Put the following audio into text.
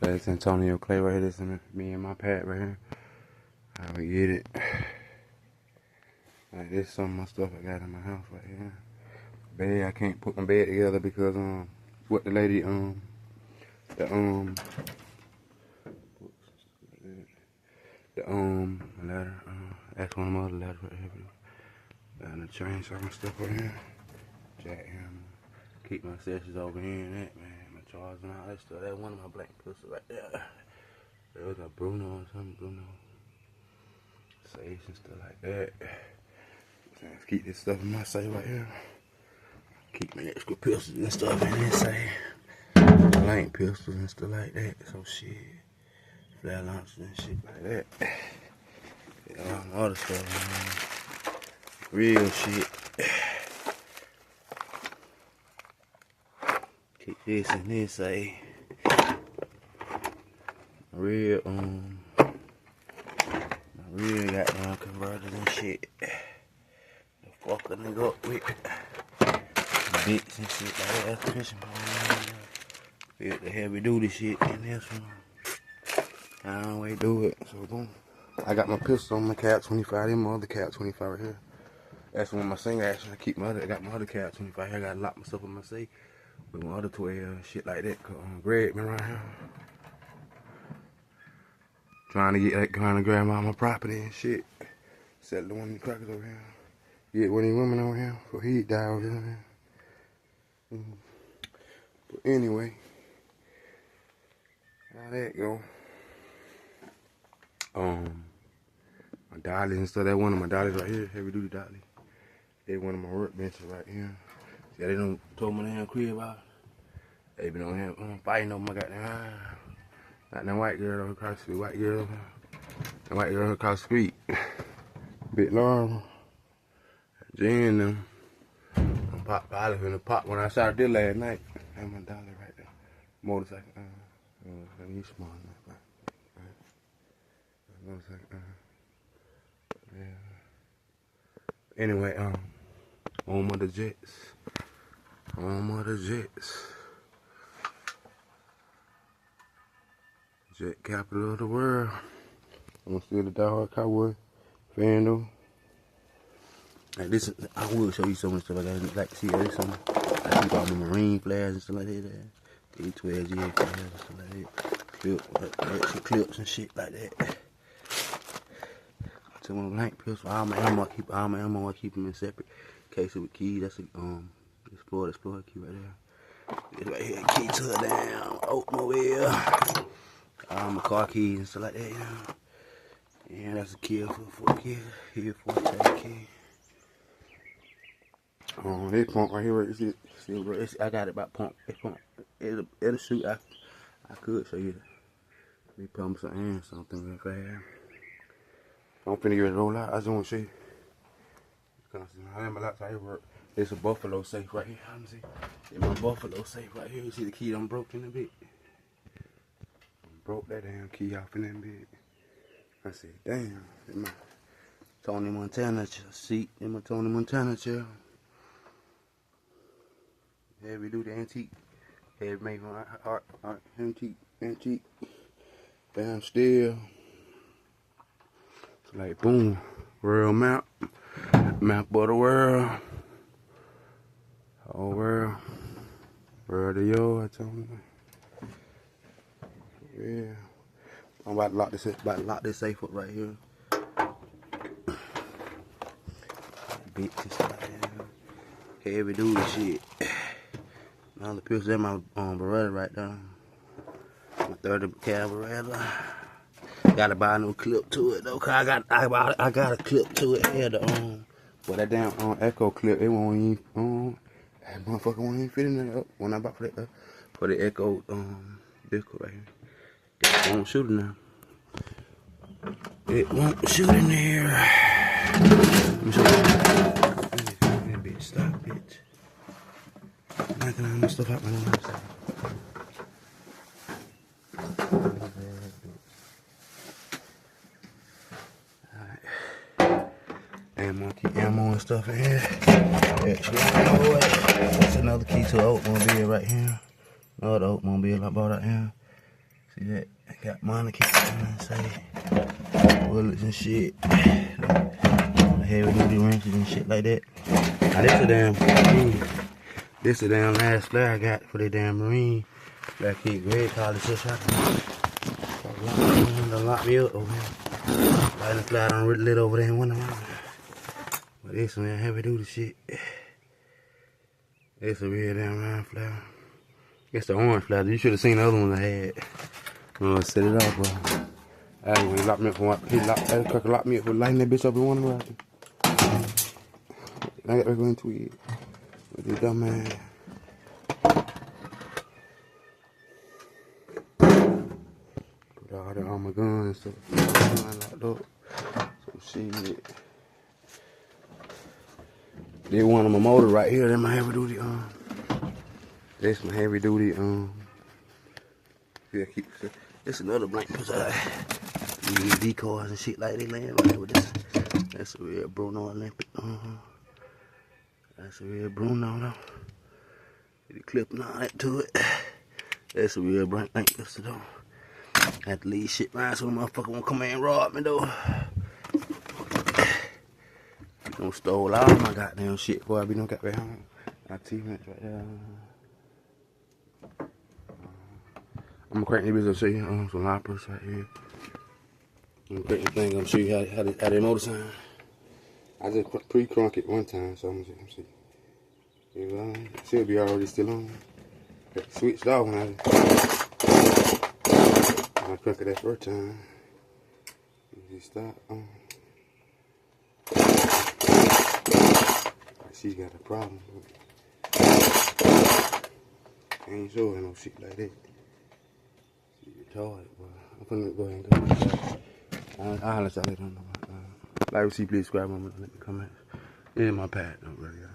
That's Antonio Clay right here. This is me and my pad right here. How we get it. Like this, some of my stuff I got in my house right here. Bed, I can't put my bed together because what the lady ladder, that's one of my other ladders right here. Got the chainsaw and stuff right here. Jackhammer. Keep my accessories over here and that, man. My chargers and all that stuff. That's one of my black pistols right there. There was a Bruno or something, Bruno. Sage and stuff like that. Let's keep this stuff in my safe right here. Keep my extra pistols and stuff in this safe. Blank pistols and stuff like that. So shit. Flat launchers and shit like that. Yeah, all other stuff, man. Real shit. Keep this in this safe. Real goddamn converters and shit. The fuck a nigga up with bits and shit like that. That's fishing pole. Feel the heavy duty shit in this one. I don't way do it. So boom. I got my pistol on my cap 25. Them my other cap 25 right here. That's one of my single action. I keep I got my other cap 25 here. I gotta lock myself in my safe with my other 12 shit like that. Cause Greg been around here trying to grab all my property and shit. Sell the one of the crackers over here. Get one of these women over here before he die over here. But anyway, how that go? My dollies and stuff. That one of my dollies right here, heavy duty dolly. They one of my work benches right here. See, they done told me damn crib about it. They been on here fighting over my goddamn got that white girl across the street. White girl across the street. Bit long. Jen them. I'm pop pilot in the pop when I shot this last night. That's my dolly right there. Motorcycle. He's small enough. Motorcycle. Yeah. Anyway, home of the Jets. Home of the Jets. Jet capital of the world. I'm still the diehard Cowboy fan though. Like this, I will show you some of the stuff I got. Like to see this some. I keep all my Marine flags and stuff like that. The 12 GA flags and stuff like that. Extra clips and shit like that. Some of the blank pistols. All my ammo, I keep them in separate cases with keys. That's a Explorer key right there. This right here, key to a damn automobile. All my car keys and stuff like that, you know. Yeah, that's a key for a key. Here for a tag key. This pump right here, is it? I got it about pump. This pump, it'll shoot. I could show you the pumps and something real fast. I'm finna get it roll out. I just want to show you. I have my laptop here work. It's a Buffalo safe right here. Let me see. It's my Buffalo safe right here. You see the key done broke in a bit. Broke that damn key off in that bit. I said, damn. It's my Tony Montana seat. In my Tony Montana chair. Heavy duty antique. Heavy made from art antique. Damn steel. It's like boom. World map. Map of the world. Whole world. World of yo, I told you. Yeah. I'm about to lock this safe up right here. Bitch and stuff like that. Heavy duty shit. Another pistol in my Beretta right there. My 30 cal Beretta. Gotta buy a new clip to it though, cause I got a clip to it here. But that damn echo clip, it won't even that motherfucker won't even fit in there when I bought for the echo vehicle right here. It won't shoot in there. It won't shoot in there. Let me show you. That bitch, stop, bitch. I can have my stuff out my nose. Ammo and stuff in here. That's another key to an automobile right here. Another automobile I bought out here. See that? I got money keep on say bullets and shit. Heavy duty wrenches and shit like that. Now this a damn Marine. This a damn last flare I got for the damn Marine. Black kid Greg called this shit. Don't lock me up over here. Lighting the flat on lit over there in one of them. But this one heavy duty shit. This a real damn round flower. It's the orange flower. You should have seen the other ones I had. Set it up, bro. He locked me up for that cracker locked me up for lighting that bitch up in one of them. I got back into it. With this dumb man. Put all that on my gun and stuff. Locked up. Some shit. This one of my motors right here. That's my heavy duty. That's my heavy duty. Yeah, keep. This another blank because these decoys and shit like they laying right here with this. That's a real Bruno Olympic. That's a real Bruno though. Get the clip and all that to it. That's a real blank pistol though. I have to leave shit around so the motherfucker won't come in and rob me though. Don't stole all my goddamn shit before I be no goddamn home. Got T-Rex right there. I'm gonna crank this bitch up, show you some loppers right here. I'm gonna crank the thing up, show you how they motor sign. I just pre-crunk it one time, so I'm gonna see. It should be already still on. Got switched off when I crunk it that first time. Just stop. She got a problem. I ain't showing no shit like that. She retarded, boy. I'm finna go ahead and go. I'll holler at y'all later on. Like, see, please subscribe. Let me comment. This is my pad, though, really.